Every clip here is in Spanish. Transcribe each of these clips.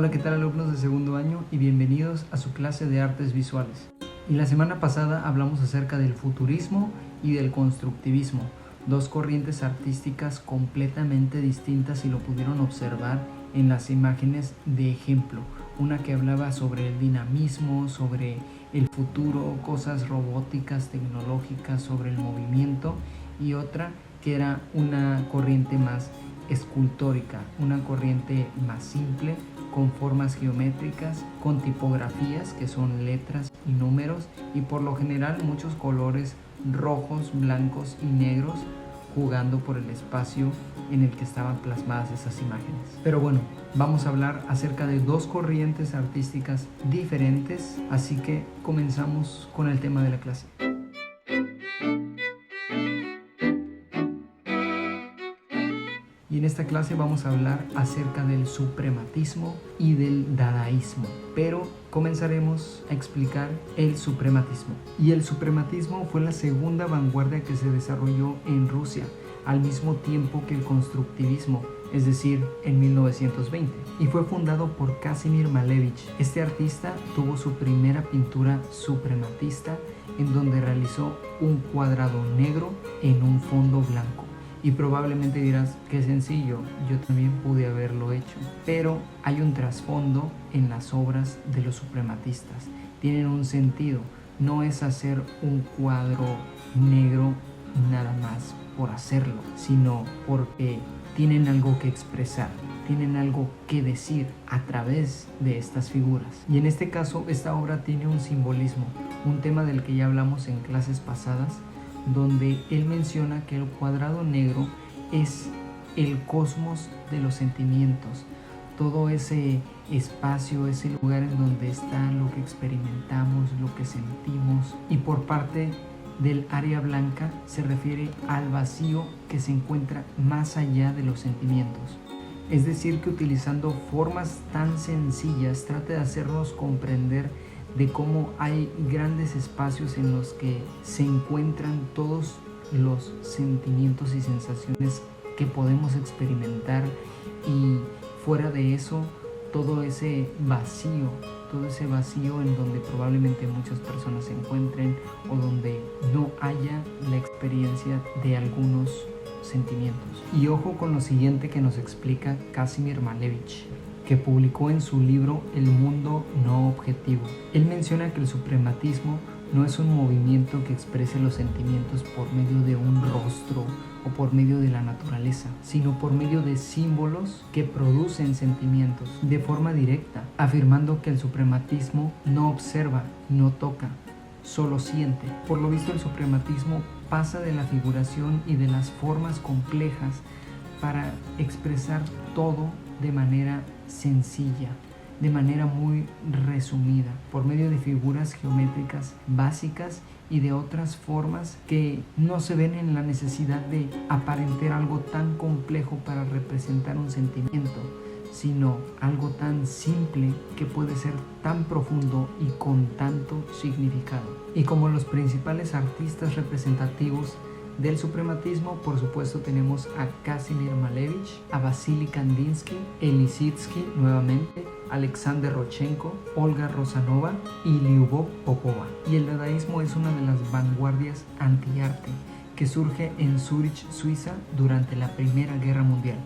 Hola, ¿qué tal alumnos de segundo año? Y bienvenidos a su clase de artes visuales. Y la semana pasada hablamos acerca del futurismo y del constructivismo, dos corrientes artísticas completamente distintas y lo pudieron observar en las imágenes de ejemplo. Una que hablaba sobre el dinamismo, sobre el futuro, cosas robóticas, tecnológicas, sobre el movimiento, y otra que era una corriente más escultórica, una corriente más simple, con formas geométricas, con tipografías que son letras y números, y por lo general muchos colores rojos, blancos y negros jugando por el espacio en el que estaban plasmadas esas imágenes. Pero bueno, vamos a hablar acerca de dos corrientes artísticas diferentes, así que comenzamos con el tema de la clase. Y en esta clase vamos a hablar acerca del suprematismo y del dadaísmo, pero comenzaremos a explicar el suprematismo. Y el suprematismo fue la segunda vanguardia que se desarrolló en Rusia, al mismo tiempo que el constructivismo, es decir, en 1920, y fue fundado por Kazimir Malevich. Este artista tuvo su primera pintura suprematista, en donde realizó un cuadrado negro en un fondo blanco. Y probablemente dirás, qué sencillo, yo también pude haberlo hecho. Pero hay un trasfondo en las obras de los suprematistas. Tienen un sentido, no es hacer un cuadro negro nada más por hacerlo, sino porque tienen algo que expresar, tienen algo que decir a través de estas figuras. Y en este caso, esta obra tiene un simbolismo, un tema del que ya hablamos en clases pasadas, donde él menciona que el cuadrado negro es el cosmos de los sentimientos, todo ese espacio, ese lugar en donde está lo que experimentamos, lo que sentimos. Y por parte del área blanca se refiere al vacío que se encuentra más allá de los sentimientos. Es decir, que utilizando formas tan sencillas trata de hacernos comprender de cómo hay grandes espacios en los que se encuentran todos los sentimientos y sensaciones que podemos experimentar, y fuera de eso todo ese vacío en donde probablemente muchas personas se encuentren o donde no haya la experiencia de algunos sentimientos. Y ojo con lo siguiente que nos explica Kazimir Malevich, que publicó en su libro El mundo no objetivo. Él menciona que el suprematismo no es un movimiento que exprese los sentimientos por medio de un rostro o por medio de la naturaleza, sino por medio de símbolos que producen sentimientos de forma directa, afirmando que el suprematismo no observa, no toca, solo siente. Por lo visto, el suprematismo pasa de la figuración y de las formas complejas para expresar todo de manera sencilla, de manera muy resumida, por medio de figuras geométricas básicas y de otras formas que no se ven en la necesidad de aparentar algo tan complejo para representar un sentimiento, sino algo tan simple que puede ser tan profundo y con tanto significado. Y como los principales artistas representativos del suprematismo, por supuesto, tenemos a Kazimir Malevich, a Vasily Kandinsky, Lissitzky nuevamente, Alexander Rodchenko, Olga Rosanova y Lyubov Popova. Y el dadaísmo es una de las vanguardias antiarte que surge en Zúrich, Suiza, durante la Primera Guerra Mundial.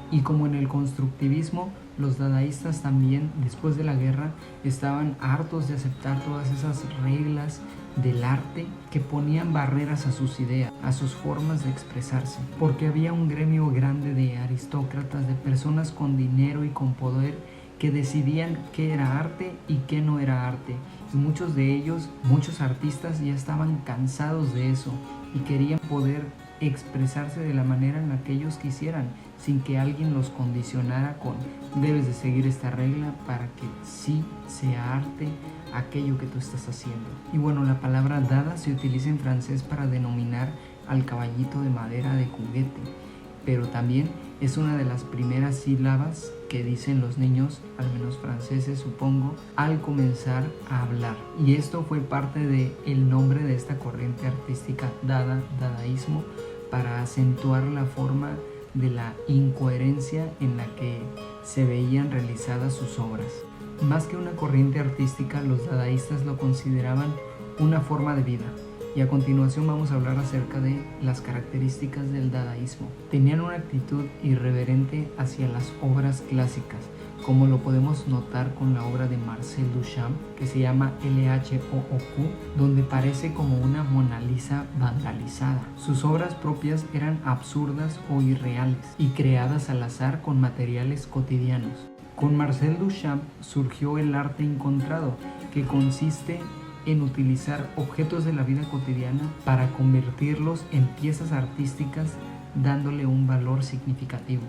Y como en el constructivismo, los dadaístas también, después de la guerra, estaban hartos de aceptar todas esas reglas del arte que ponían barreras a sus ideas, a sus formas de expresarse, porque había un gremio grande de aristócratas, de personas con dinero y con poder, que decidían qué era arte y qué no era arte. Y muchos de ellos, muchos artistas, ya estaban cansados de eso y querían poder expresarse de la manera en la que ellos quisieran, sin que alguien los condicionara con debes de seguir esta regla para que sí sea arte aquello que tú estás haciendo. Y bueno, la palabra dada se utiliza en francés para denominar al caballito de madera de juguete, pero también es una de las primeras sílabas que dicen los niños, al menos franceses supongo, al comenzar a hablar. Y esto fue parte del nombre de esta corriente artística dadaísmo, para acentuar la forma de la incoherencia en la que se veían realizadas sus obras. Más que una corriente artística, los dadaístas lo consideraban una forma de vida. Y a continuación vamos a hablar acerca de las características del dadaísmo. Tenían una actitud irreverente hacia las obras clásicas, como lo podemos notar con la obra de Marcel Duchamp, que se llama LHOOQ, donde parece como una Mona Lisa vandalizada. Sus obras propias eran absurdas o irreales y creadas al azar con materiales cotidianos. Con Marcel Duchamp surgió el arte encontrado, que consiste en utilizar objetos de la vida cotidiana para convertirlos en piezas artísticas, dándole un valor significativo.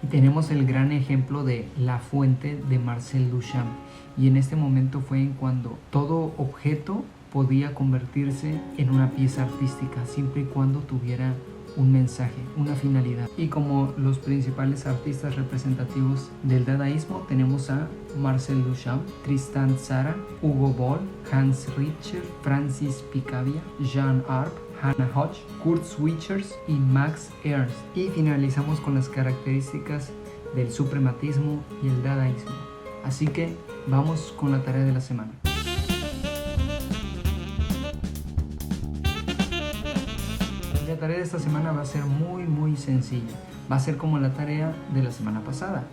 Y tenemos el gran ejemplo de La Fuente de Marcel Duchamp, y en este momento fue en cuando todo objeto podía convertirse en una pieza artística, siempre y cuando tuviera un mensaje, una finalidad. Y como los principales artistas representativos del dadaísmo tenemos a Marcel Duchamp, Tristan Tzara, Hugo Boll, Hans Richter, Francis Picabia, Jean Arp, Hannah Hodge, Kurt Schwitters y Max Ernst. Y finalizamos con las características del suprematismo y el dadaísmo. Así que vamos con la tarea de la semana. La tarea de esta semana va a ser muy sencilla. Va a ser como la tarea de la semana pasada.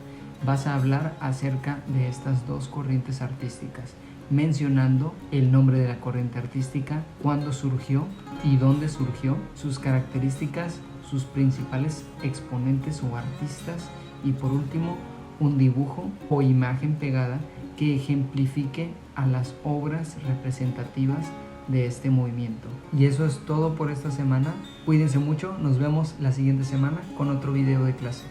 Vas a hablar acerca de estas dos corrientes artísticas, mencionando el nombre de la corriente artística, cuándo surgió y dónde surgió, sus características, sus principales exponentes o artistas, y por último un dibujo o imagen pegada que ejemplifique a las obras representativas de este movimiento. Y eso es todo por esta semana. Cuídense mucho, nos vemos la siguiente semana con otro video de clase.